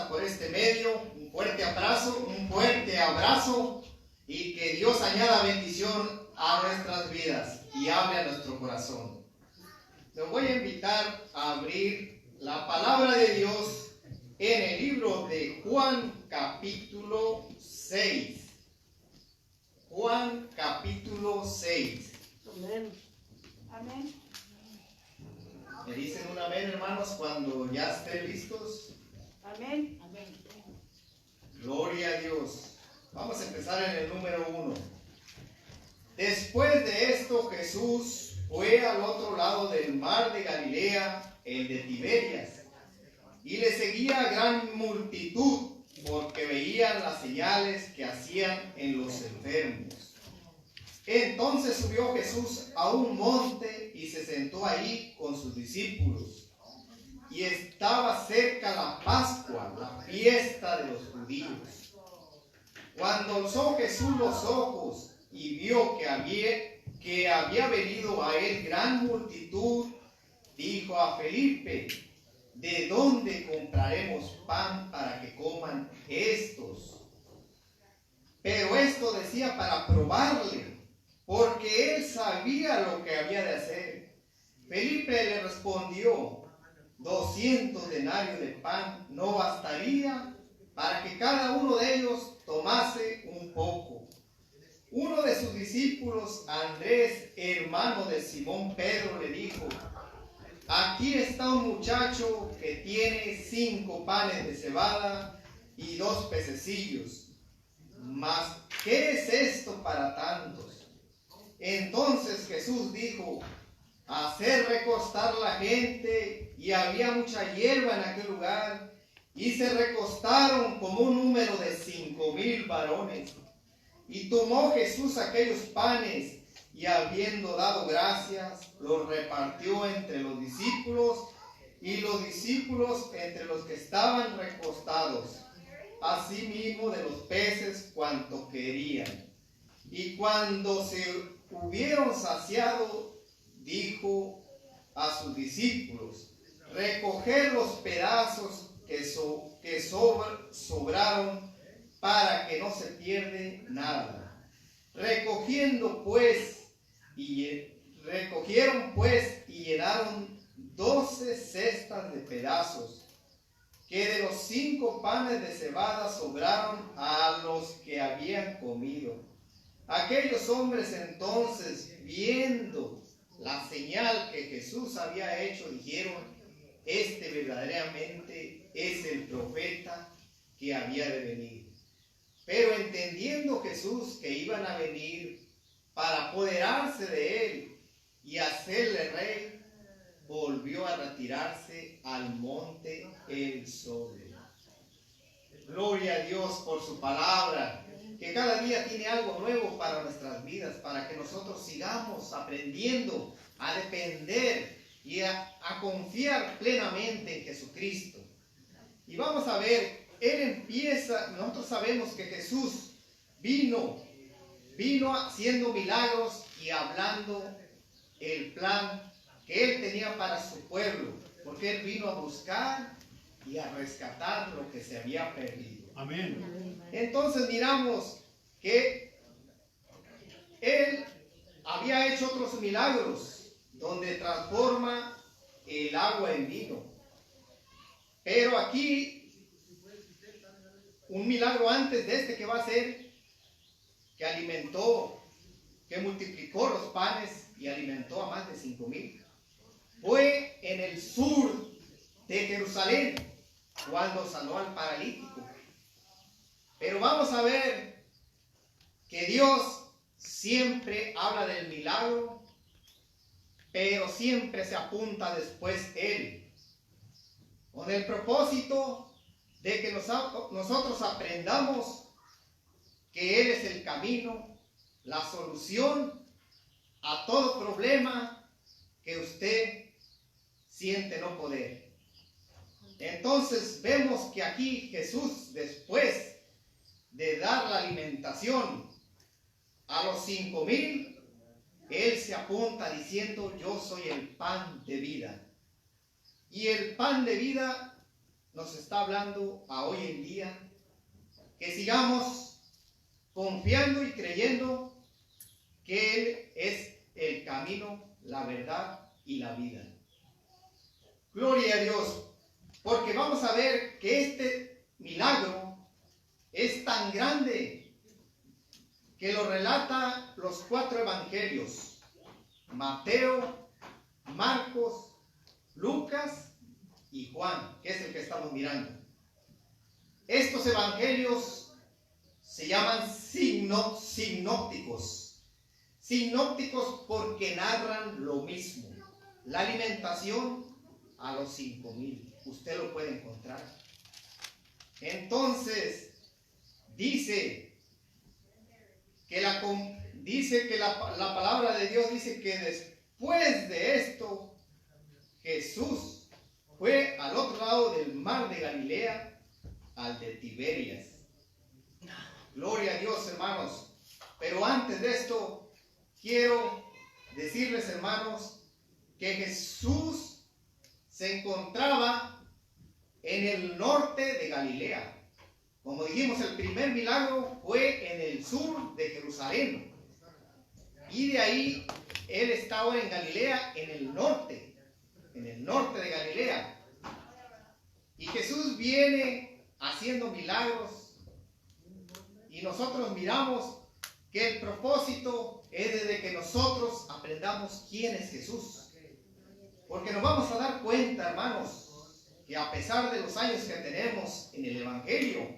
por este medio. Un fuerte abrazo y que Dios añada bendición a nuestras vidas y hable a nuestro corazón. Los voy a invitar a abrir la palabra de Dios en el libro de Juan capítulo 6. Juan capítulo 6. Amén. Amén. ¿Me dicen un amén, hermanos, cuando ya estén listos? Amén. Amén. Gloria a Dios. Vamos a empezar en el número 1. Después de esto, Jesús fue al otro lado del mar de Galilea, el de Tiberias, y le seguía gran multitud, porque veían las señales que hacían en los enfermos. Entonces subió Jesús a un monte y se sentó ahí con sus discípulos. Y estaba cerca la Pascua, la fiesta de los judíos. Cuando alzó Jesús los ojos y vio que había venido a él gran multitud, dijo a Felipe: ¿de dónde compraremos pan para que coman estos? Pero esto decía para probarle, porque él sabía lo que había de hacer. Felipe le respondió: 200 denarios de pan no bastaría para que cada uno de ellos tomase un poco. Uno de sus discípulos, Andrés, hermano de Simón Pedro, le dijo: aquí está un muchacho que tiene 5 panes de cebada y 2 pececillos. Mas, ¿qué es esto para tantos? Entonces Jesús dijo: hacer recostar la gente, y había mucha hierba en aquel lugar, y se recostaron como un número de 5,000 varones. Y tomó Jesús aquellos panes, y habiendo dado gracias, los repartió entre los discípulos, y los discípulos entre los que estaban recostados, asimismo de los peces cuanto querían. Y cuando se hubieron saciado, dijo a sus discípulos: recoged los pedazos que sobraron, para que no se pierda nada. Recogieron pues y llenaron 12 cestas de pedazos, que de los 5 panes de cebada sobraron a los que habían comido. Aquellos hombres entonces, viendo la señal que Jesús había hecho, dijeron: este verdaderamente es el profeta que había de venir. Pero entendiendo Jesús que iban a venir para apoderarse de él y hacerle rey, volvió a retirarse al monte él solo. Gloria a Dios por su palabra, que cada día tiene algo nuevo para nuestras vidas, para que nosotros sigamos aprendiendo a depender y a confiar plenamente en Jesucristo. Y vamos a ver, nosotros sabemos que Jesús vino haciendo milagros y hablando el plan que él tenía para su pueblo, porque él vino a buscar y a rescatar lo que se había perdido. Amén. Entonces miramos que él había hecho otros milagros donde transforma el agua en vino. Pero aquí, un milagro antes de este que va a ser, que alimentó, que multiplicó los panes y alimentó a más de 5,000, fue en el sur de Jerusalén, cuando sanó al paralítico. Pero vamos a ver que Dios siempre habla del milagro, pero siempre se apunta después Él, con el propósito de que nosotros aprendamos que Él es el camino, la solución a todo problema que usted siente no poder. Entonces vemos que aquí Jesús, después de dar la alimentación a los 5,000, Él se apunta diciendo: yo soy el pan de vida. Y el pan de vida nos está hablando a hoy en día que sigamos confiando y creyendo que Él es el camino, la verdad y la vida. Gloria a Dios, porque vamos a ver que este milagro es tan grande que lo relata los 4 evangelios: Mateo, Marcos, Lucas y Juan, que es el que estamos mirando. Estos evangelios se llaman sinópticos. Sinópticos porque narran lo mismo. La alimentación a los 5,000. Usted lo puede encontrar. Entonces, dice que la palabra de Dios dice que después de esto, Jesús fue al otro lado del mar de Galilea, al de Tiberias. Gloria a Dios, hermanos. Pero antes de esto, quiero decirles, hermanos, que Jesús se encontraba en el norte de Galilea. Como dijimos, el primer milagro fue en el sur de Jerusalén. Y de ahí, Él está ahora en Galilea, en el norte de Galilea. Y Jesús viene haciendo milagros. Y nosotros miramos que el propósito es de que nosotros aprendamos quién es Jesús. Porque nos vamos a dar cuenta, hermanos, que a pesar de los años que tenemos en el Evangelio,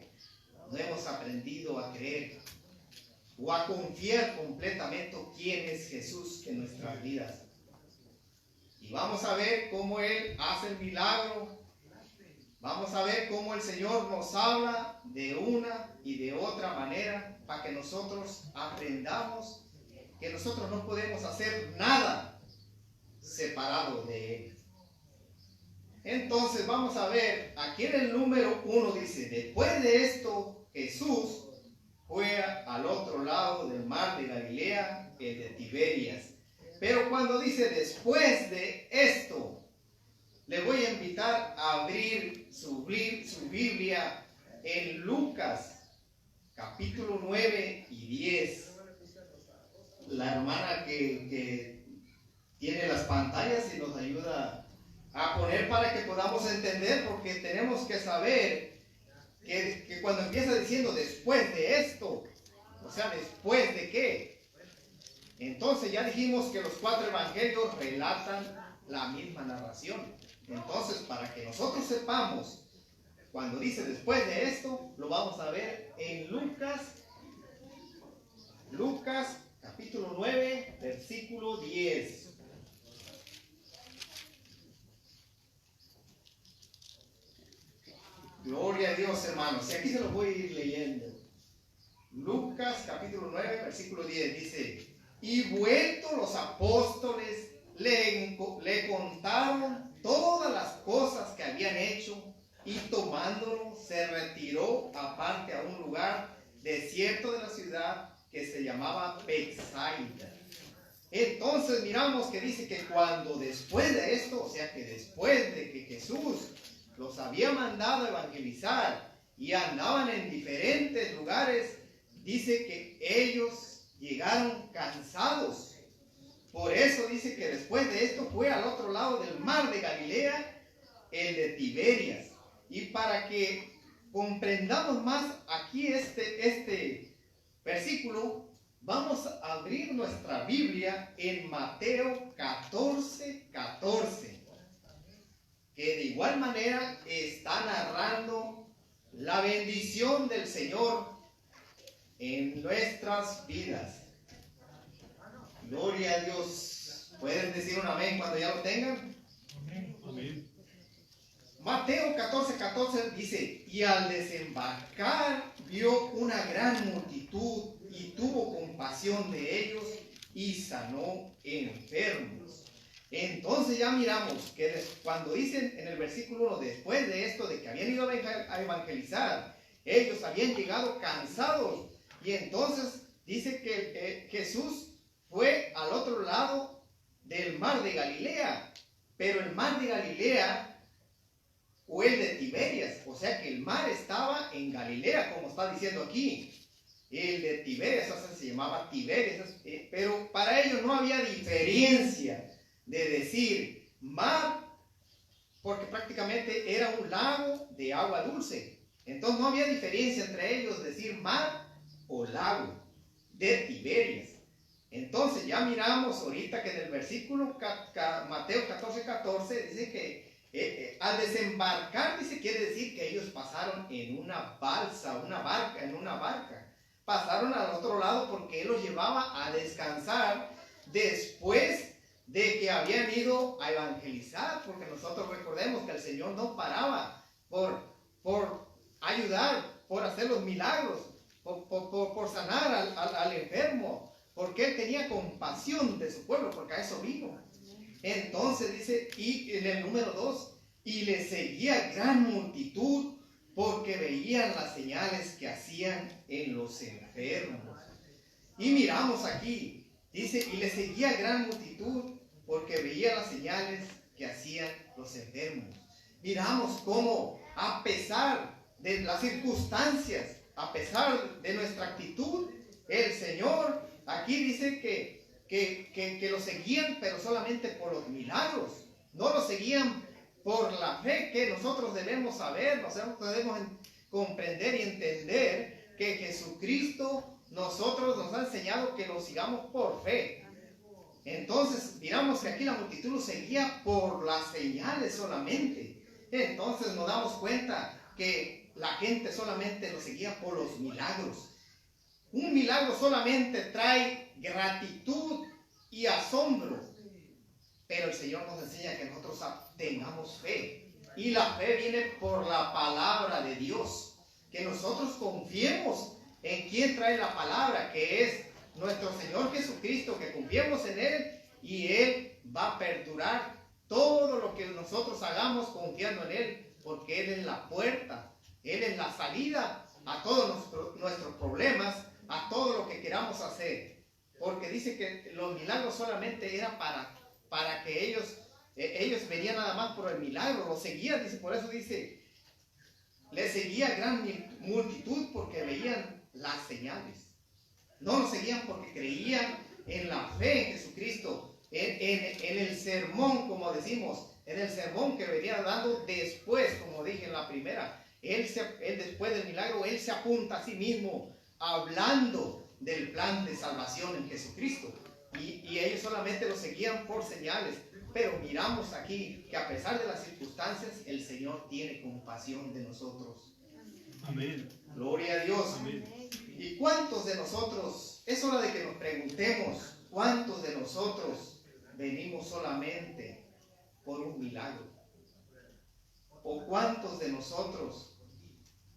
no hemos aprendido a creer o a confiar completamente quién es Jesús en nuestras vidas. Y vamos a ver cómo Él hace el milagro. Vamos a ver cómo el Señor nos habla de una y de otra manera para que nosotros aprendamos que nosotros no podemos hacer nada separado de Él. Entonces vamos a ver, aquí en el número 1 dice: después de esto Jesús fue al otro lado del mar de Galilea, el de Tiberias. Pero cuando dice después de esto, le voy a invitar a abrir su Biblia en Lucas, capítulo 9 y 10. La hermana que tiene las pantallas y nos ayuda a poner para que podamos entender, porque tenemos que saber que cuando empieza diciendo después de esto, o sea, después de qué. Entonces ya dijimos que los 4 evangelios relatan la misma narración. Entonces, para que nosotros sepamos, cuando dice después de esto, lo vamos a ver en Lucas capítulo 9, versículo 10. Gloria a Dios, hermanos. Y aquí se los voy a ir leyendo. Lucas capítulo 9, versículo 10 dice: y vueltos los apóstoles le contaron todas las cosas que habían hecho, y tomándolo se retiró aparte a un lugar desierto de la ciudad que se llamaba Betsaida. Entonces miramos que dice que cuando después de esto, o sea que después de que Jesús los había mandado a evangelizar y andaban en diferentes lugares, dice que ellos llegaron cansados. Por eso dice que después de esto fue al otro lado del mar de Galilea, el de Tiberias. Y para que comprendamos más aquí este versículo, vamos a abrir nuestra Biblia en Mateo 14, 14, que de igual manera está narrando la bendición del Señor en nuestras vidas. Gloria a Dios. ¿Pueden decir un amén cuando ya lo tengan? Amén. Mateo 14, 14 dice: y al desembarcar vio una gran multitud y tuvo compasión de ellos y sanó enfermos. Entonces ya miramos que cuando dicen en el versículo 1, después de esto, de que habían ido a evangelizar, ellos habían llegado cansados. Y entonces dice que Jesús fue al otro lado del mar de Galilea. Pero el mar de Galilea, o el de Tiberias. O sea que el mar estaba en Galilea, como está diciendo aquí. El de Tiberias, o sea, se llamaba Tiberias, pero para ellos no había diferencia de decir mar, porque prácticamente era un lago de agua dulce. Entonces no había diferencia entre ellos decir mar o lago de Tiberias. Entonces ya miramos ahorita que en el versículo Mateo 14:14 dice que al desembarcar, dice, quiere decir que ellos pasaron en una balsa, en una barca. Pasaron al otro lado porque él los llevaba a descansar después de que habían ido a evangelizar, porque nosotros recordemos que el Señor no paraba por ayudar, por hacer los milagros, por sanar al enfermo, porque él tenía compasión de su pueblo, porque a eso vino. Entonces dice, y en el número 2, y le seguía gran multitud porque veían las señales que hacían en los enfermos. Y miramos aquí, dice, y le seguía gran multitud porque veía las señales que hacían los enfermos. Miramos cómo, a pesar de las circunstancias, a pesar de nuestra actitud, el Señor aquí dice que lo seguían, pero solamente por los milagros. No lo seguían por la fe que nosotros debemos saber, nosotros debemos comprender y entender que Jesucristo nos ha enseñado que lo sigamos por fe. Entonces miramos que aquí la multitud lo seguía por las señales solamente. Entonces nos damos cuenta que la gente solamente lo seguía por los milagros. Un milagro solamente trae gratitud y asombro. Pero el Señor nos enseña que nosotros tengamos fe. Y la fe viene por la palabra de Dios. Que nosotros confiemos en quien trae la palabra, que es nuestro Señor Jesucristo, que confiemos en Él y Él va a perdurar todo lo que nosotros hagamos confiando en Él, porque Él es la puerta, Él es la salida a todos nuestros problemas, a todo lo que queramos hacer. Porque dice que los milagros solamente eran para que ellos venían nada más por el milagro, lo seguían, dice, por eso dice, le seguía gran multitud porque veían las señales. No lo seguían porque creían en la fe en Jesucristo, en el sermón, como decimos, en el sermón que venía dando después, como dije en la primera. Él después del milagro, él se apunta a sí mismo hablando del plan de salvación en Jesucristo. Y ellos solamente lo seguían por señales. Pero miramos aquí que a pesar de las circunstancias, el Señor tiene compasión de nosotros. Amén. Gloria a Dios. Amén. ¿Y cuántos de nosotros, es hora de que nos preguntemos, cuántos de nosotros venimos solamente por un milagro? ¿O cuántos de nosotros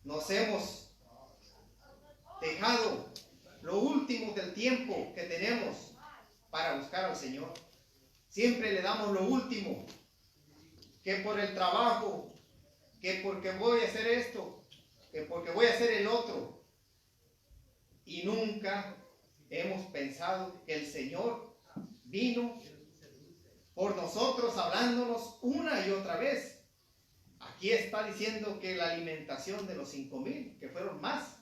nos hemos dejado lo último del tiempo que tenemos para buscar al Señor? Siempre le damos lo último, que por el trabajo, que porque voy a hacer esto, que porque voy a hacer el otro. Y nunca hemos pensado que el Señor vino por nosotros hablándonos una y otra vez. Aquí está diciendo que la alimentación de los 5,000, que fueron más.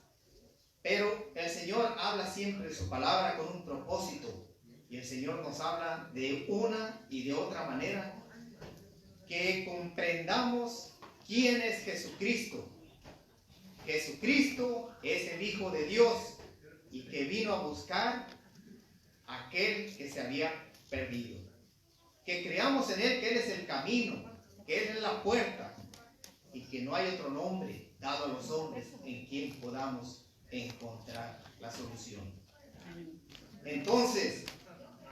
Pero el Señor habla siempre de su palabra con un propósito. Y el Señor nos habla de una y de otra manera. Que comprendamos quién es Jesucristo. Jesucristo es el Hijo de Dios y que vino a buscar a aquel que se había perdido. Que creamos en Él, que Él es el camino, que Él es la puerta y que no hay otro nombre dado a los hombres en quien podamos encontrar la solución. Entonces,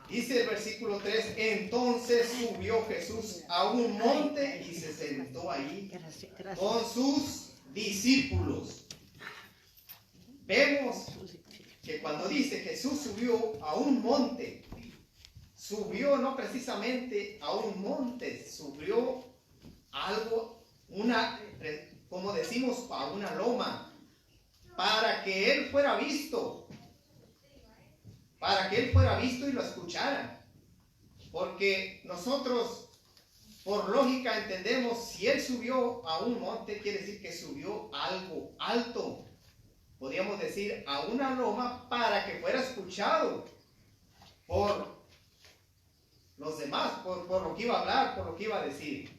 dice el versículo 3, entonces subió Jesús a un monte y se sentó ahí con sus discípulos. Vemos que cuando dice Jesús subió a un monte, subió no precisamente a un monte, subió a algo, como decimos, a una loma, para que Él fuera visto, y lo escucharan. Porque nosotros por lógica entendemos, si él subió a un monte, quiere decir que subió a algo alto. Podríamos decir a una loma para que fuera escuchado por los demás, por lo que iba a hablar, por lo que iba a decir.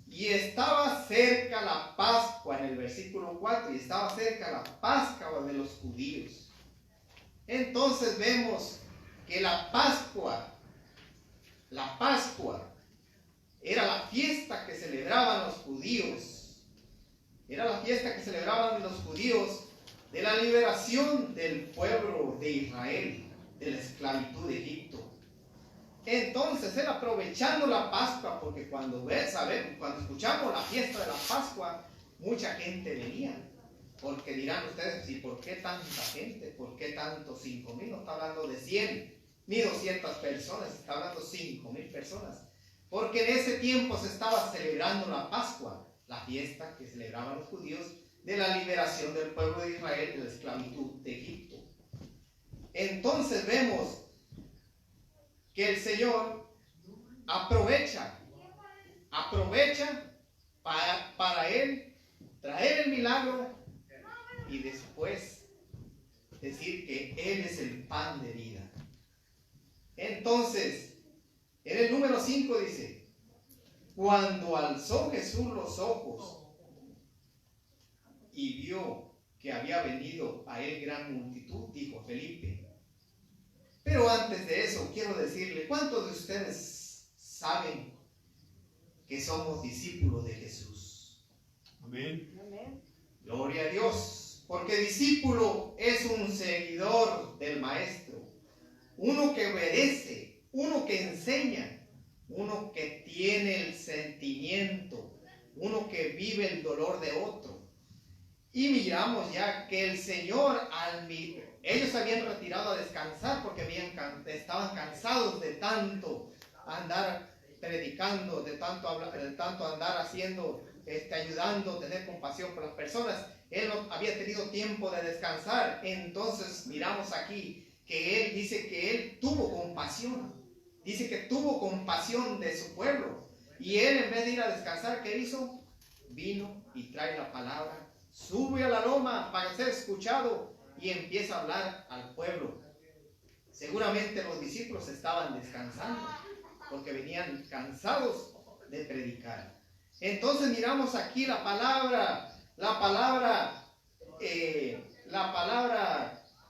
Y estaba cerca la Pascua, en el versículo 4, y estaba cerca la Pascua de los judíos. Entonces vemos que la Pascua era la fiesta que celebraban los judíos. Era la fiesta que celebraban los judíos de la liberación del pueblo de Israel, de la esclavitud de Egipto. Entonces él, aprovechando la Pascua, porque cuando escuchamos la fiesta de la Pascua, mucha gente venía. Porque dirán ustedes, ¿y por qué tanta gente? ¿Por qué tantos 5,000? No está hablando de 100 ni 200 personas, está hablando 5,000 personas. Porque en ese tiempo se estaba celebrando la Pascua, la fiesta que celebraban los judíos de la liberación del pueblo de Israel de la esclavitud de Egipto. Entonces vemos que el Señor aprovecha para él traer el milagro y después decir que Él es el pan de vida. Entonces, en el número 5 dice, cuando alzó Jesús los ojos y vio que había venido a él gran multitud, dijo Felipe. Pero antes de eso, quiero decirle, ¿cuántos de ustedes saben que somos discípulos de Jesús? Amén. Amén. Gloria a Dios, porque discípulo es un seguidor del maestro, uno que obedece, uno que enseña, uno que tiene el sentimiento, uno que vive el dolor de otro. Y miramos ya que el Señor, ellos habían retirado a descansar porque estaban cansados de tanto andar predicando, de tanto andar haciendo, ayudando, tener compasión por las personas. Él no había tenido tiempo de descansar. Entonces miramos aquí que él dice que él tuvo compasión. Dice que tuvo compasión de su pueblo. Y él, en vez de ir a descansar, ¿qué hizo? Vino y trae la palabra. Sube a la loma para ser escuchado y empieza a hablar al pueblo. Seguramente los discípulos estaban descansando porque venían cansados de predicar. Entonces miramos aquí la palabra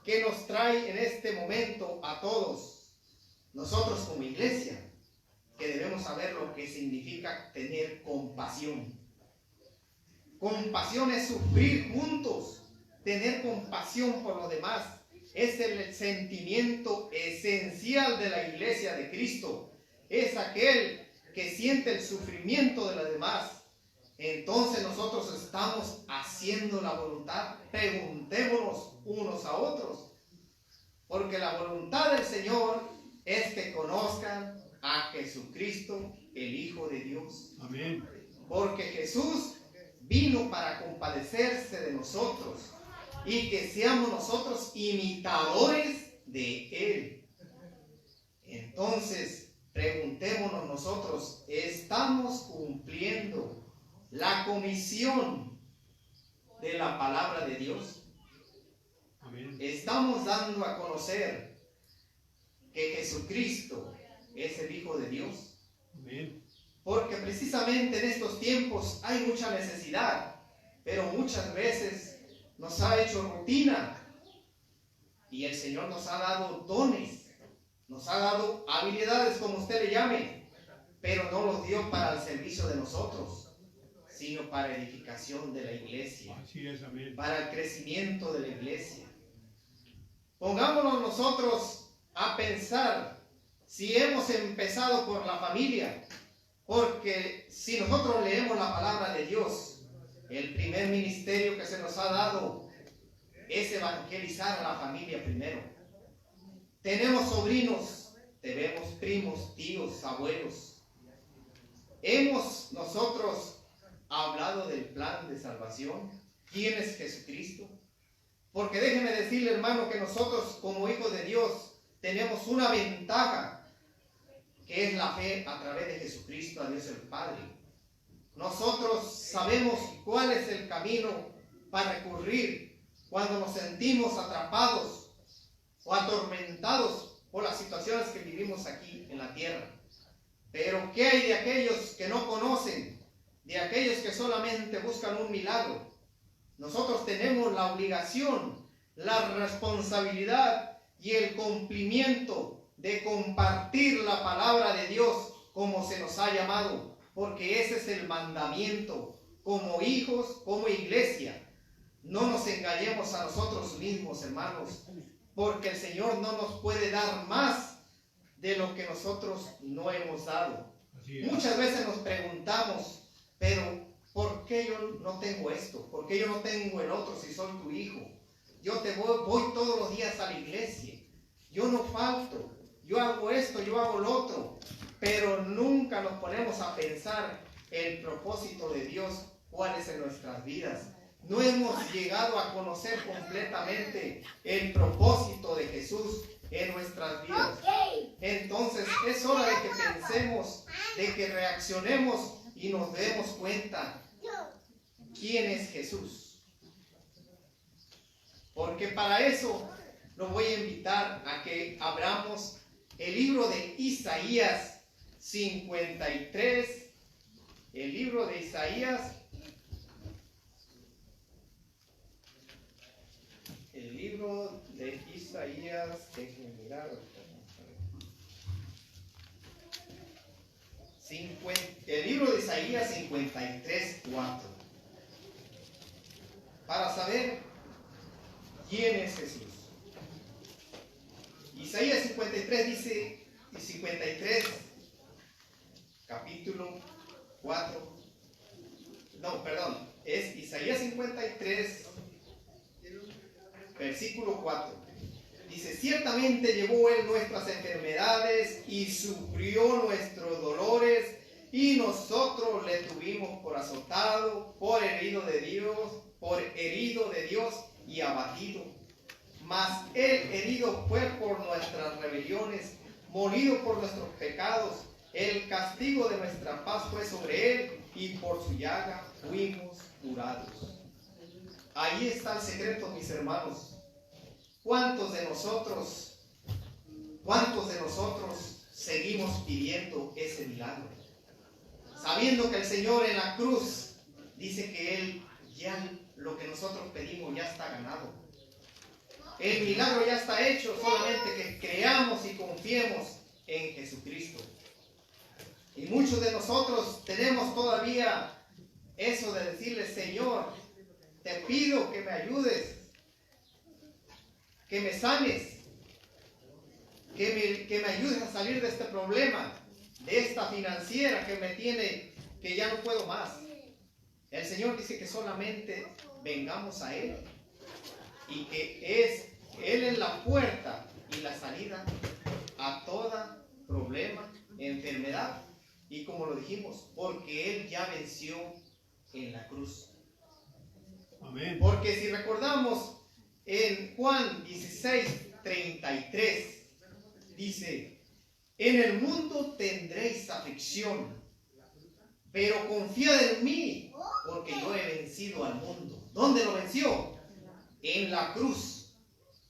que nos trae en este momento a todos, nosotros como iglesia, que debemos saber lo que significa tener compasión. Compasión es sufrir juntos, tener compasión por los demás. Es el sentimiento esencial de la iglesia de Cristo. Es aquel que siente el sufrimiento de los demás. Entonces nosotros estamos haciendo la voluntad. Preguntémonos unos a otros. Porque la voluntad del Señor es que conozcan a Jesucristo, el Hijo de Dios. Amén. Porque Jesús vino para compadecerse de nosotros y que seamos nosotros imitadores de Él. Entonces, preguntémonos nosotros, ¿estamos cumpliendo la comisión de la palabra de Dios? Amén. ¿Estamos dando a conocer que Jesucristo es el Hijo de Dios? Amén. Porque precisamente en estos tiempos hay mucha necesidad, pero muchas veces nos ha hecho rutina y el Señor nos ha dado dones, nos ha dado habilidades, como usted le llame, pero no los dio para el servicio de nosotros, sino para edificación de la iglesia, Así es, amén. para el crecimiento de la iglesia. Pongámonos nosotros a pensar si hemos empezado por la familia. Porque si nosotros leemos la palabra de Dios, el primer ministerio que se nos ha dado es evangelizar a la familia primero. Tenemos sobrinos, tenemos primos, tíos, abuelos. Hemos nosotros hablado del plan de salvación. ¿Quién es Jesucristo? Porque déjeme decirle, hermano, que nosotros como hijos de Dios tenemos una ventaja. que es la fe a través de Jesucristo a Dios el Padre. Nosotros sabemos cuál es el camino para recurrir cuando nos sentimos atrapados o atormentados por las situaciones que vivimos aquí en la tierra. Pero ¿qué hay de aquellos que no conocen? De aquellos que solamente buscan un milagro. Nosotros tenemos la obligación, la responsabilidad y el cumplimiento de compartir la palabra de Dios como se nos ha llamado, porque ese es el mandamiento como hijos, como iglesia. No nos engañemos a nosotros mismos, hermanos, porque el Señor no nos puede dar más de lo que nosotros no hemos dado. Muchas veces nos preguntamos, pero ¿por qué yo no tengo esto? ¿Por qué yo no tengo el otro si soy tu hijo? Yo voy todos los días a la iglesia. Yo no falto. Yo hago esto, yo hago lo otro. Pero nunca nos ponemos a pensar el propósito de Dios, cuál es en nuestras vidas. No hemos llegado a conocer completamente el propósito de Jesús en nuestras vidas. Entonces es hora de que pensemos, de que reaccionemos y nos demos cuenta quién es Jesús. Porque para eso lo voy a invitar a que abramos el libro de Isaías 53. El libro de Isaías. El libro de Isaías, déjenme mirar. El libro de Isaías 53:4. Para saber quién es Jesús. Isaías 53 dice, 53, capítulo 4. No, perdón, es Isaías 53, versículo 4. Dice, ciertamente llevó él nuestras enfermedades y sufrió nuestros dolores, y nosotros le tuvimos por azotado, por herido de Dios y abatido. Mas él herido fue por nuestras rebeliones, molido por nuestros pecados. El castigo de nuestra paz fue sobre él, y por su llaga fuimos curados. Ahí está el secreto, mis hermanos. ¿Cuántos de nosotros seguimos pidiendo ese milagro? Sabiendo que el Señor en la cruz dice que Él ya lo que nosotros pedimos ya está ganado. El milagro ya está hecho, solamente que creamos y confiemos en Jesucristo. Y muchos de nosotros tenemos todavía eso de decirle, Señor, te pido que me ayudes, que me sanes, que me ayudes a salir de este problema, de esta financiera que me tiene, que ya no puedo más. El Señor dice que solamente vengamos a Él y que Él es la puerta y la salida a todo problema, enfermedad. Y como lo dijimos, porque Él ya venció en la cruz. Amén. Porque si recordamos en Juan 16:33, dice, en el mundo tendréis aflicción, pero confiad en mí, porque yo he vencido al mundo. ¿Dónde lo venció? En la cruz.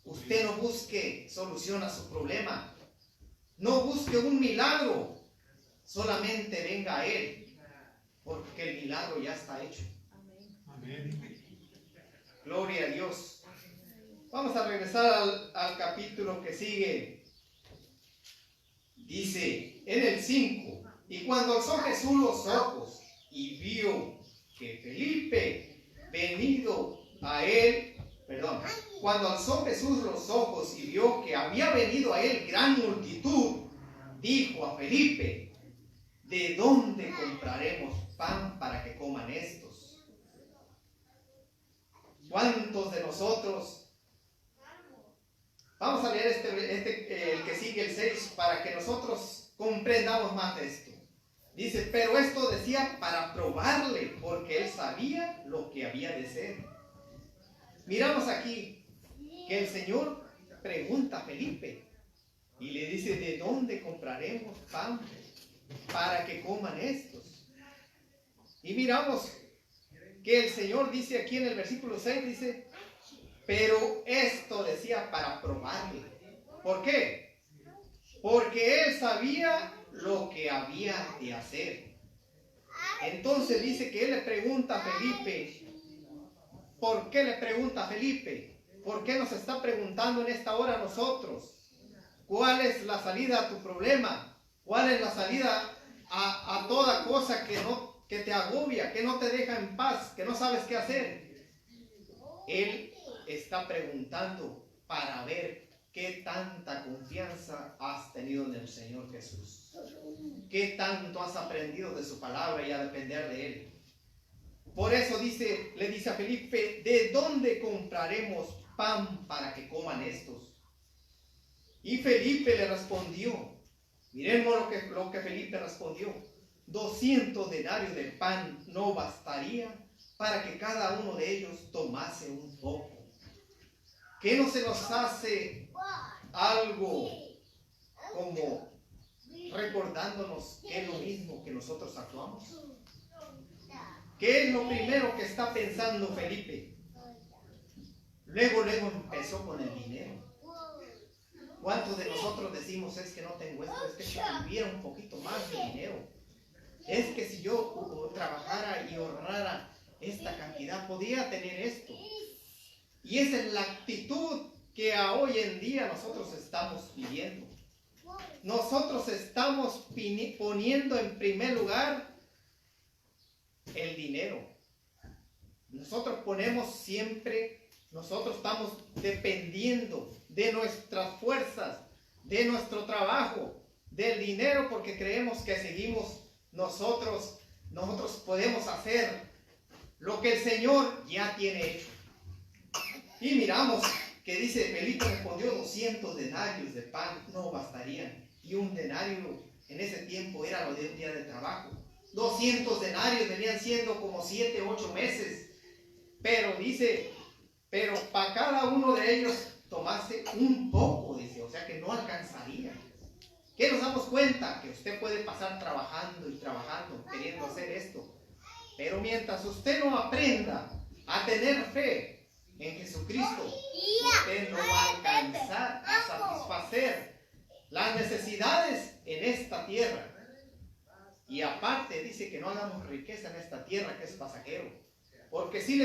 Usted no busque solución a su problema. No busque un milagro. Solamente venga a Él, porque el milagro ya está hecho. Amén. Gloria a Dios. Vamos a regresar al capítulo que sigue. Dice en el 5, y cuando alzó Jesús los ojos y vio que Felipe cuando alzó Jesús los ojos y vio que había venido a él gran multitud, dijo a Felipe, ¿de dónde compraremos pan para que coman estos? ¿Cuántos de nosotros? Vamos a leer el que sigue, el 6, para que nosotros comprendamos más de esto. Dice, pero esto decía para probarle, porque él sabía lo que había de ser. Miramos aquí que el Señor pregunta a Felipe, Y le dice, ¿de dónde compraremos pan para que coman estos? Y miramos que el Señor dice aquí en el versículo 6, dice, pero esto decía para probarle. ¿Por qué? Porque él sabía lo que había de hacer. Entonces dice que él le pregunta a Felipe. ¿Por qué le pregunta a Felipe? ¿Por qué nos está preguntando en esta hora a nosotros? ¿Cuál es la salida a tu problema? ¿Cuál es la salida a toda cosa que te agobia, que no te deja en paz, que no sabes qué hacer? Él está preguntando para ver qué tanta confianza has tenido en el Señor Jesús. ¿Qué tanto has aprendido de su palabra y a depender de Él? Por eso le dice a Felipe, ¿de dónde compraremos pan para que coman estos? Y Felipe le respondió, miremos lo que Felipe respondió, 200 denarios de pan no bastaría para que cada uno de ellos tomase un poco. ¿Qué no se nos hace algo como recordándonos que es lo mismo que nosotros actuamos? ¿Qué es lo primero que está pensando Felipe? Luego empezó con el dinero. ¿Cuántos de nosotros decimos, es que no tengo esto, es que si tuviera un poquito más de dinero, es que si yo trabajara y ahorrara esta cantidad, podría tener esto? Y esa es la actitud que hoy en día nosotros estamos viviendo. Nosotros estamos poniendo en primer lugar el dinero. Nosotros estamos dependiendo de nuestras fuerzas, de nuestro trabajo, del dinero, porque creemos que nosotros podemos hacer lo que el Señor ya tiene hecho. Y miramos que dice, Felipe respondió, 200 denarios de pan no bastarían. Y un denario en ese tiempo era lo de un día de trabajo. 200 denarios venían siendo como 7, 8 meses. Pero dice, pero para cada uno de ellos tomase un poco, dice, o sea que no alcanzaría. ¿Qué nos damos cuenta? Que usted puede pasar trabajando y trabajando, queriendo hacer esto. Pero mientras usted no aprenda a tener fe en Jesucristo, usted no va a alcanzar a satisfacer las necesidades en esta tierra. Y aparte dice que no hagamos riqueza en esta tierra que es pasajero. Porque sí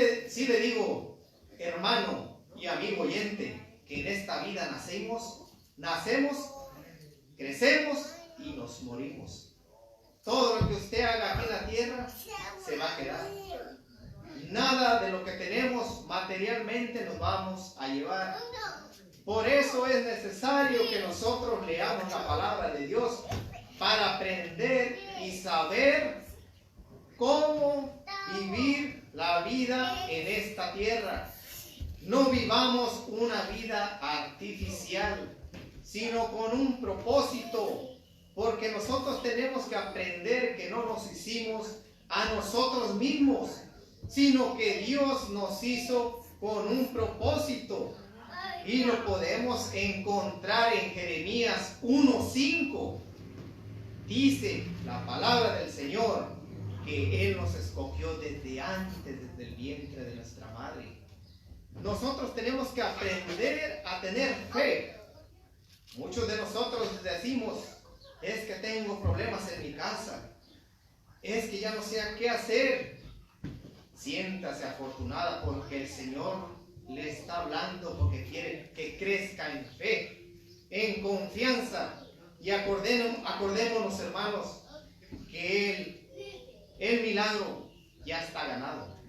le digo, hermano y amigo oyente, que en esta vida nacemos, crecemos y nos morimos. Todo lo que usted haga aquí en la tierra se va a quedar. Nada de lo que tenemos materialmente nos vamos a llevar. Por eso es necesario que nosotros leamos la palabra de Dios para aprender y saber cómo vivir la vida en esta tierra. No vivamos una vida artificial, sino con un propósito, porque nosotros tenemos que aprender que no nos hicimos a nosotros mismos, sino que Dios nos hizo con un propósito. Y lo podemos encontrar en Jeremías 1:5. Dice la palabra del Señor que Él nos escogió desde antes, desde el vientre de nuestra madre. Nosotros tenemos que aprender a tener fe. Muchos de nosotros decimos, es que tengo problemas en mi casa, es que ya no sé qué hacer. Siéntase afortunada porque el Señor le está hablando, porque quiere que crezca en fe, en confianza. Y acordémonos, hermanos, que el milagro ya está ganado.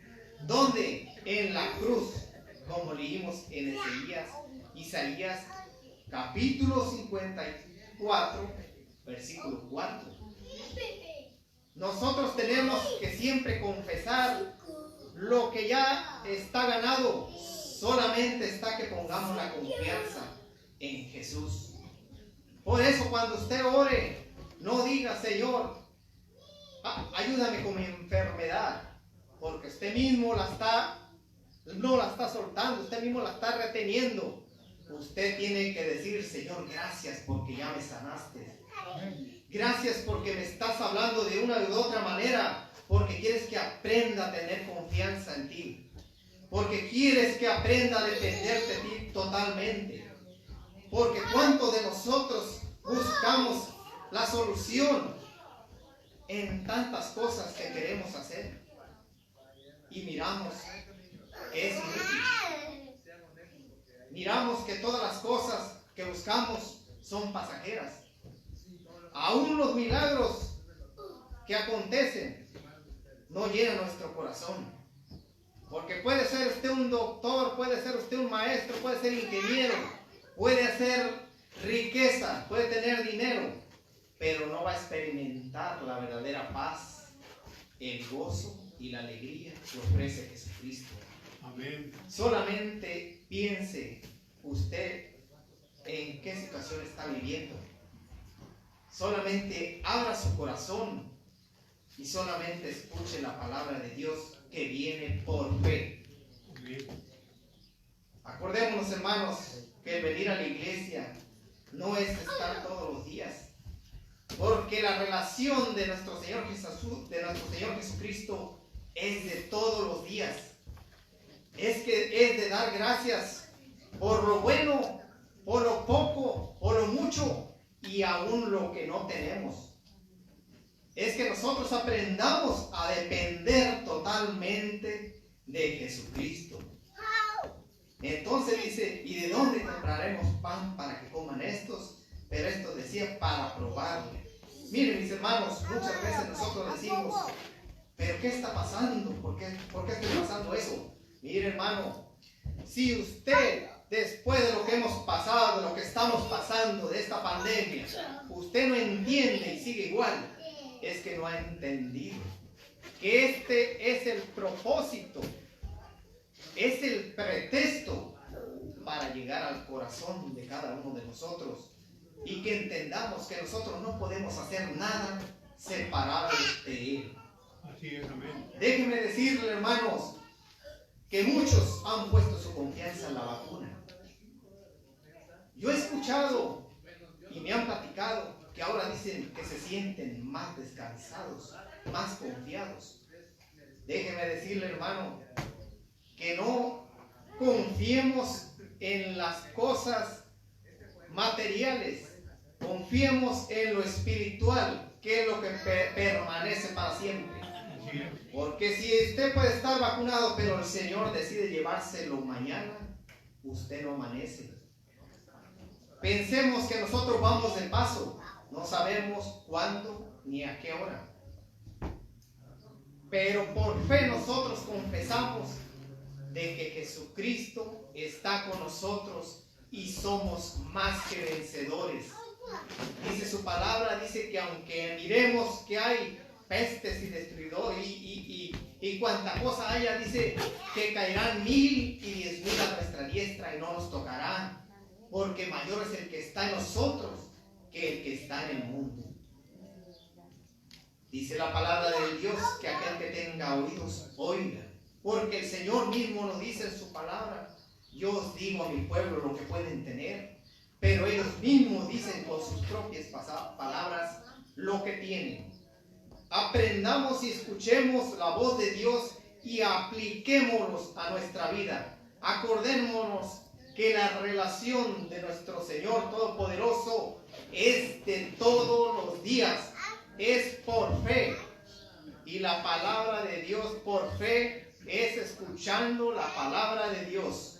¿Dónde? En la cruz, como leímos en Isaías capítulo 54, versículo 4. Nosotros tenemos que siempre confesar lo que ya está ganado. Solamente está que pongamos la confianza en Jesús. Por eso cuando usted ore, no diga, Señor, ayúdame con mi enfermedad, porque usted mismo no la está soltando, usted mismo la está reteniendo. usted tiene que decir: Señor, gracias porque ya me sanaste. Gracias porque me estás hablando de una u otra manera, porque quieres que aprenda a tener confianza en ti, porque quieres que aprenda a depender de ti totalmente. Porque ¿cuántos de nosotros buscamos la solución en tantas cosas que queremos hacer y miramos que es inútil? Miramos que todas las cosas que buscamos son pasajeras. Aún los milagros que acontecen no llenan nuestro corazón. Porque puede ser usted un doctor, puede ser usted un maestro, puede ser ingeniero, puede hacer riqueza, puede tener dinero, pero no va a experimentar la verdadera paz, el gozo y la alegría que ofrece Jesucristo. Amén. Solamente piense usted en qué situación está viviendo. Solamente abra su corazón y solamente escuche la palabra de Dios que viene por fe. Amén. Acordémonos, hermanos, que el venir a la iglesia no es estar todos los días, porque la relación de nuestro Señor Jesucristo es de todos los días. Es de dar gracias por lo bueno, por lo poco, por lo mucho y aún lo que no tenemos. Es que nosotros aprendamos a depender totalmente de Jesucristo. Entonces dice: ¿y de dónde compraremos pan para que coman estos? Pero esto decía para probarle. Miren, mis hermanos, muchas veces nosotros decimos: ¿pero qué está pasando? ¿Por qué está pasando eso? Mire, hermano, si usted, después de lo que hemos pasado, de lo que estamos pasando, de esta pandemia, usted no entiende y sigue igual, es que no ha entendido que este es el propósito, es el pretexto para llegar al corazón de cada uno de nosotros y que entendamos que nosotros no podemos hacer nada separados de Él. Así es, amén. Déjenme decirle, hermanos, que muchos han puesto su confianza en la vacuna. Yo he escuchado y me han platicado que ahora dicen que se sienten más descansados, más confiados. Déjeme decirle, hermano, que no confiemos en las cosas materiales, confiemos en lo espiritual, que es lo que permanece para siempre. Así es. Porque si usted puede estar vacunado, pero el Señor decide llevárselo mañana, usted no amanece. Pensemos que nosotros vamos de paso, no sabemos cuándo ni a qué hora. Pero por fe nosotros confesamos de que Jesucristo está con nosotros y somos más que vencedores. Dice su palabra, dice que aunque miremos que hay pestes y destruidor y cuanta cosa haya, dice que caerán 1000 y 10,000 a nuestra diestra y no nos tocará, porque mayor es el que está en nosotros que el que está en el mundo. Dice la palabra de Dios que aquel que tenga oídos oiga, porque el Señor mismo nos dice en su palabra: yo os digo a mi pueblo lo que pueden tener, pero ellos mismos dicen con sus propias palabras lo que tienen. Aprendamos y escuchemos la voz de Dios y apliquémoslos a nuestra vida. Acordémonos que la relación de nuestro Señor Todopoderoso es de todos los días, es por fe. Y la palabra de Dios por fe es escuchando la palabra de Dios.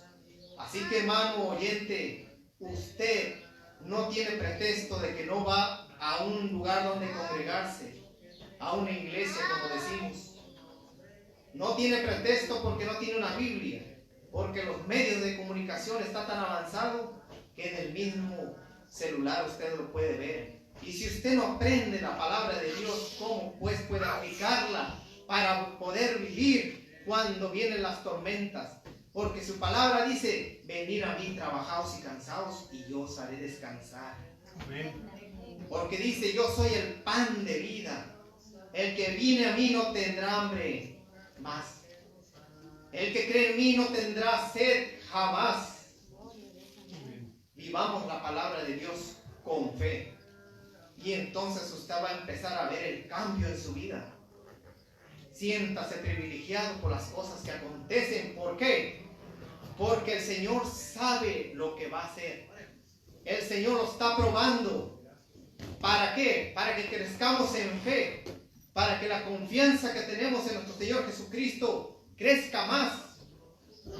Así que, hermano oyente, usted no tiene pretexto de que no va a un lugar donde congregarse, a una iglesia, como decimos. No tiene pretexto porque no tiene una Biblia, porque los medios de comunicación están tan avanzados que en el mismo celular usted lo puede ver. Y si usted no aprende la palabra de Dios, ¿cómo pues puede aplicarla para poder vivir cuando vienen las tormentas? Porque su palabra dice: venid a mí trabajados y cansados y yo os haré descansar. Amén. Porque dice: yo soy el pan de vida. El que viene a mí no tendrá hambre más. El que cree en mí no tendrá sed jamás. Amén. vivamos la palabra de Dios con fe. Y entonces usted va a empezar a ver el cambio en su vida. Siéntase privilegiado por las cosas que acontecen. ¿Por qué? Porque el Señor sabe lo que va a hacer. El Señor lo está probando. ¿Para qué? Para que crezcamos en fe. Para que la confianza que tenemos en nuestro Señor Jesucristo crezca más.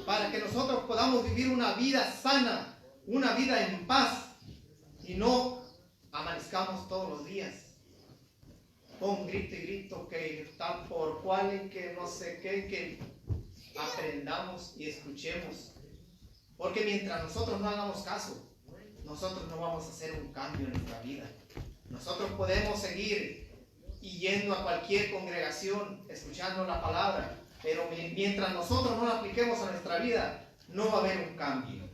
Para que nosotros podamos vivir una vida sana, una vida en paz. Y no amanezcamos todos los días con grito y grito, que tal por cual, y que no sé qué, que aprendamos y escuchemos. Porque mientras nosotros no hagamos caso, nosotros no vamos a hacer un cambio en nuestra vida. Nosotros podemos seguir yendo a cualquier congregación, escuchando la palabra, pero mientras nosotros no la apliquemos a nuestra vida, no va a haber un cambio.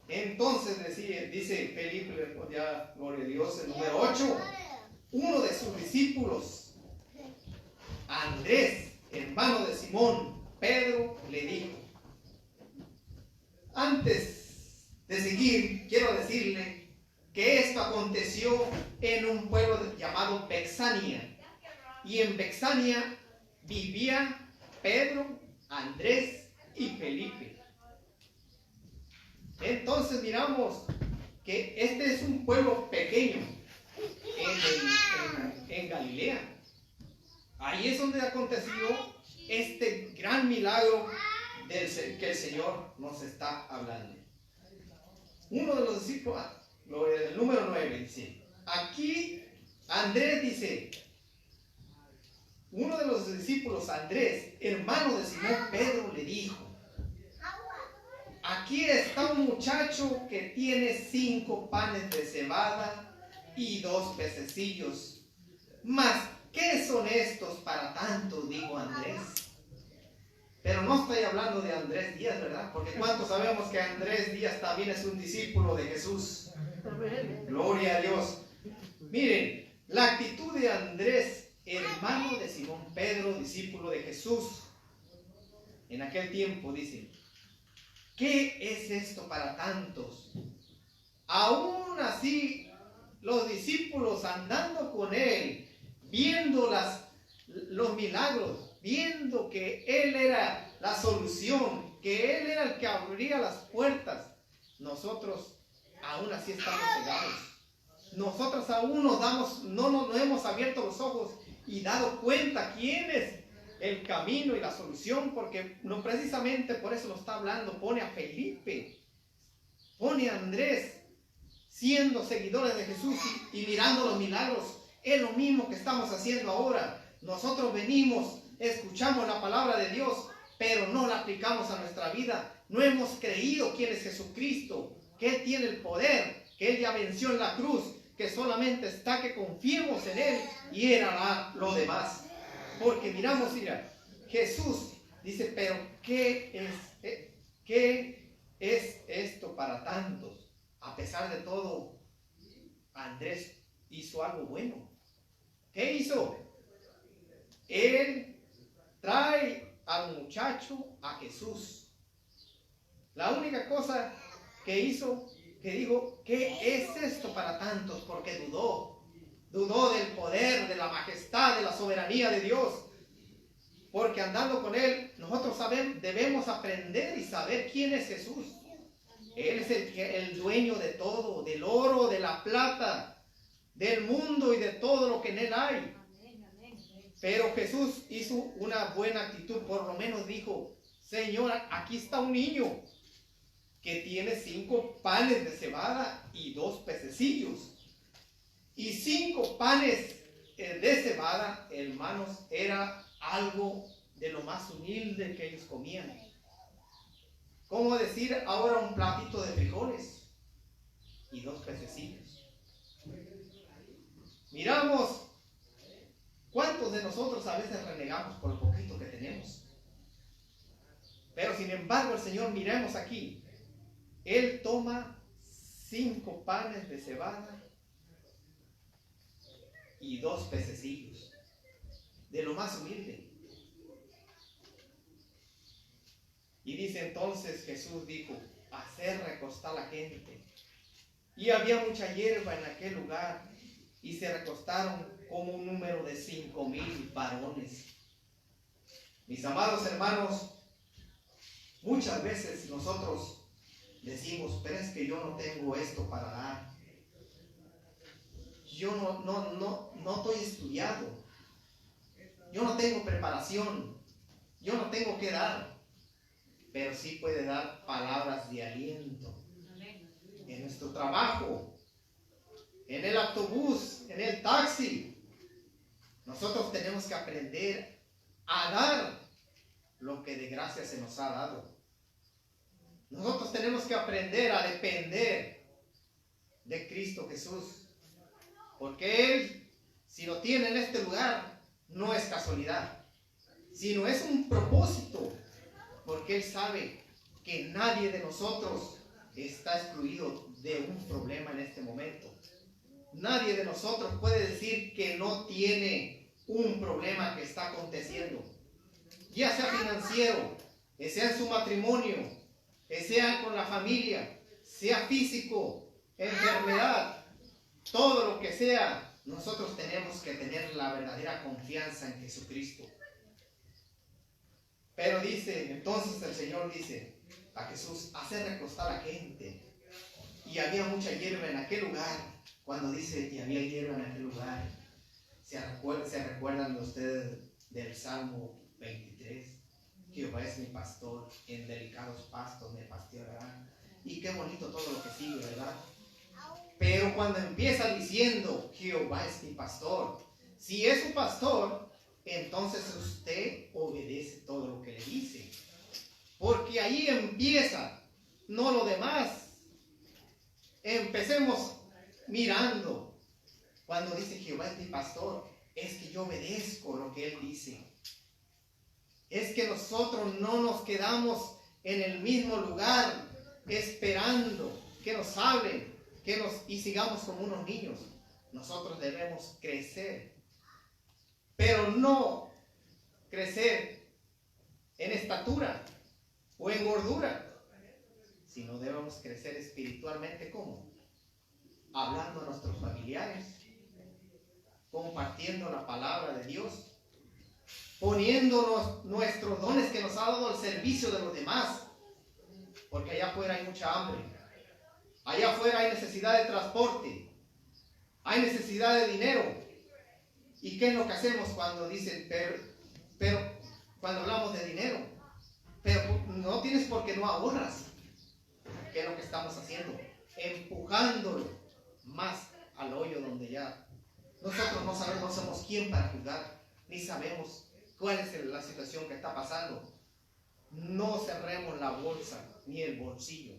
Entonces dice Felipe, ya gloria a Dios, el número 8, uno de sus discípulos, Andrés, hermano de Simón, Pedro, le dijo. Antes de seguir, quiero decirle que esto aconteció en un pueblo llamado Bexania. Y en Bexania vivía Pedro, Andrés y Felipe. Entonces miramos que este es un pueblo pequeño en Galilea. Ahí es donde aconteció este gran milagro que el Señor nos está hablando. Uno de los discípulos, el número 9, dice, aquí Andrés dice, uno de los discípulos, Andrés, hermano de Simón Pedro, le dijo, aquí está un muchacho que tiene 5 panes de cebada y 2 pececillos. Mas, ¿qué son estos para tanto? Dijo Andrés. Pero no estoy hablando de Andrés Díaz, ¿verdad? Porque ¿cuántos sabemos que Andrés Díaz también es un discípulo de Jesús? Gloria a Dios. Miren, la actitud de Andrés, hermano de Simón Pedro, discípulo de Jesús, en aquel tiempo, dice, ¿qué es esto para tantos? Aún así, los discípulos andando con él, viendo los milagros, viendo que él era la solución, que él era el que abría las puertas, nosotros aún así estamos cegados. Nosotros aún no hemos abierto los ojos y dado cuenta quién es el camino y la solución, porque no precisamente por eso lo está hablando. Pone a Felipe, pone a Andrés, siendo seguidores de Jesús y mirando los milagros. Es lo mismo que estamos haciendo ahora. Nosotros venimos, escuchamos la palabra de Dios, pero no la aplicamos a nuestra vida. No hemos creído quién es Jesucristo, que Él tiene el poder, que Él ya venció en la cruz, que solamente está que confiemos en Él y Él hará lo demás. Porque miramos, mira, Jesús dice, pero ¿qué es esto para tantos? A pesar de todo, Andrés hizo algo bueno. ¿Qué hizo? Él trae al muchacho a Jesús. La única cosa que hizo, que dijo, ¿qué es esto para tantos? Porque dudó del poder, de la majestad, de la soberanía de Dios. Porque andando con Él, nosotros debemos aprender y saber quién es Jesús. Él es el dueño de todo, del oro, de la plata, del mundo y de todo lo que en Él hay. Pero Jesús hizo una buena actitud, por lo menos dijo, Señor, aquí está un niño que tiene 5 panes de cebada y 2 pececillos. Y 5 panes de cebada, hermanos, era algo de lo más humilde que ellos comían. ¿Cómo decir ahora un platito de frijoles y 2 pececillos? Miramos cuántos de nosotros a veces renegamos por lo poquito que tenemos. Pero sin embargo el Señor, miremos aquí, Él toma 5 panes de cebada y 2 pececillos, de lo más humilde. Y dice entonces Jesús dijo, hacer recostar a la gente. Y había mucha hierba en aquel lugar, y se recostaron como un número de 5,000 varones. Mis amados hermanos, muchas veces nosotros decimos, pero es que yo no tengo esto para dar. Yo no estoy estudiado. Yo no tengo preparación. Yo no tengo que dar. Pero sí puede dar palabras de aliento. En nuestro trabajo, en el autobús, en el taxi. Nosotros tenemos que aprender a dar lo que de gracia se nos ha dado. Nosotros tenemos que aprender a depender de Cristo Jesús. Porque Él, si lo tiene en este lugar, no es casualidad, sino es un propósito. Porque Él sabe que nadie de nosotros está excluido de un problema en este momento. Nadie de nosotros puede decir que no tiene un problema que está aconteciendo. Ya sea financiero, sea en su matrimonio, sea con la familia, sea físico, enfermedad, todo lo que sea, nosotros tenemos que tener la verdadera confianza en Jesucristo. Pero dice, entonces el Señor dice a Jesús, hacer recostar a la gente. Y había mucha hierba en aquel lugar. Cuando dice que había hierba en aquel lugar, ¿se recuerdan ustedes del Salmo 23? Jehová es mi pastor, en delicados pastos me pastoreará. Y qué bonito todo lo que sigue, ¿verdad? Pero cuando empieza diciendo, Jehová es mi pastor, si es su pastor, entonces usted obedece todo lo que le dice. Porque ahí empieza, no lo demás. Empecemos mirando. Cuando dice Jehová es mi pastor, es que yo obedezco lo que Él dice. Es que nosotros no nos quedamos en el mismo lugar esperando que nos hablen y sigamos como unos niños. Nosotros debemos crecer, pero no crecer en estatura o en gordura, sino debemos crecer espiritualmente. ¿Cómo? Hablando a nuestros familiares, compartiendo la palabra de Dios, poniéndonos nuestros dones que nos ha dado al servicio de los demás, porque allá afuera hay mucha hambre, allá afuera hay necesidad de transporte, hay necesidad de dinero. ¿Y qué es lo que hacemos cuando dicen, pero cuando hablamos de dinero? Pero no tienes porque no ahorras. ¿Qué es lo que estamos haciendo? Empujándolo más al hoyo donde ya nosotros no sabemos, no somos quién para juzgar, ni sabemos cuál es la situación que está pasando. No cerremos la bolsa ni el bolsillo,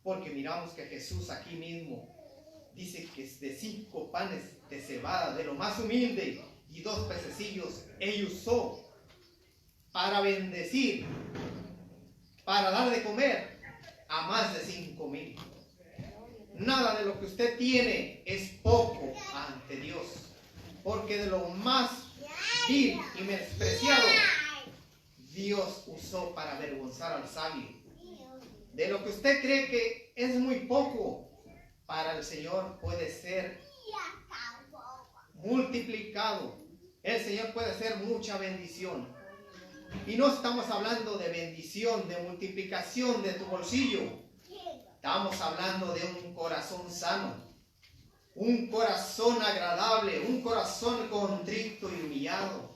porque miramos que Jesús aquí mismo dice que de 5 panes de cebada, de lo más humilde, y 2 pececillos, Él usó para bendecir, para dar de comer a más de 5,000. Nada de lo que usted tiene es poco ante Dios, porque de lo más vil y menospreciado, Dios usó para avergonzar al sabio. De lo que usted cree que es muy poco, para el Señor puede ser multiplicado. El Señor puede ser mucha bendición. Y no estamos hablando de bendición, de multiplicación de tu bolsillo. Estamos hablando de un corazón sano, un corazón agradable, un corazón contrito y humillado,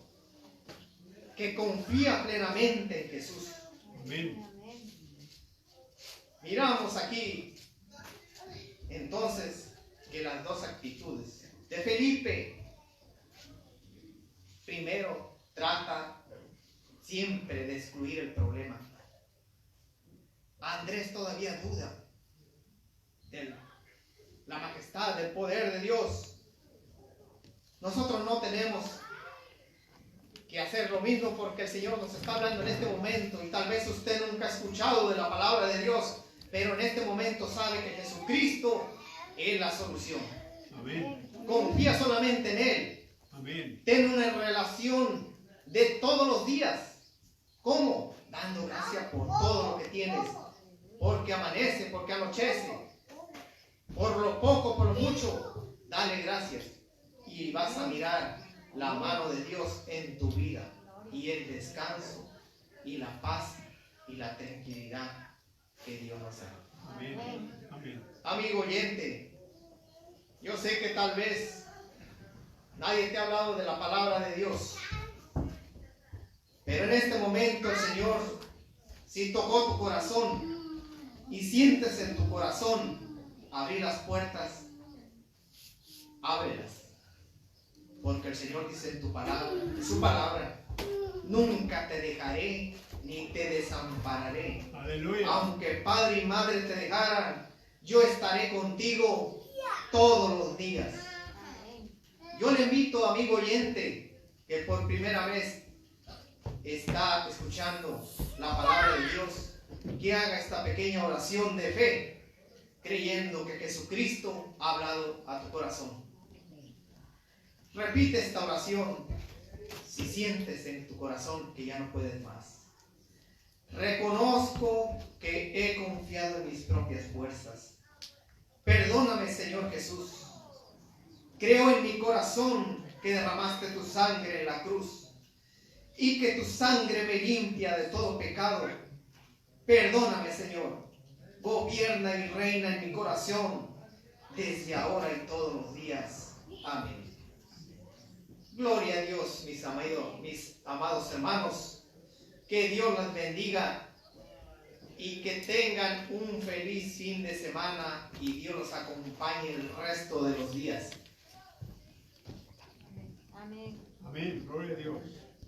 que confía plenamente en Jesús. Amén. Miramos aquí entonces que las dos actitudes de Felipe, primero trata siempre de excluir el problema. Andrés todavía duda de la majestad, del poder de Dios. Nosotros no tenemos que hacer lo mismo, porque el Señor nos está hablando en este momento, y tal vez usted nunca ha escuchado de la palabra de Dios, pero en este momento sabe que Jesucristo es la solución. Amén. Confía solamente en Él. Amén. Ten una relación de todos los días. ¿Cómo? Dando gracias por todo lo que tienes. porque amanece, porque anochece, por lo poco, por lo mucho, dale gracias y vas a mirar la mano de Dios en tu vida y el descanso y la paz y la tranquilidad que Dios nos da. Amén. Amén. Amigo oyente, yo sé que tal vez nadie te ha hablado de la palabra de Dios, pero en este momento el Señor sí tocó tu corazón y sientes en tu corazón abrir las puertas, ábrelas, porque el Señor dice en tu palabra, en su palabra, nunca te dejaré ni te desampararé. Aleluya. Aunque padre y madre te dejaran, yo estaré contigo todos los días. Yo le invito, amigo oyente, que por primera vez está escuchando la palabra de Dios, que haga esta pequeña oración de fe, creyendo que Jesucristo ha hablado a tu corazón. Repite esta oración si sientes en tu corazón que ya no puedes más. Reconozco que he confiado en mis propias fuerzas. Perdóname, Señor Jesús. Creo en mi corazón que derramaste tu sangre en la cruz y que tu sangre me limpia de todo pecado. Perdóname, Señor. Gobierna y reina en mi corazón desde ahora y todos los días. Amén. Gloria a Dios, mis amados hermanos. Que Dios los bendiga y que tengan un feliz fin de semana y Dios los acompañe el resto de los días. Amén. Amén. Gloria a Dios.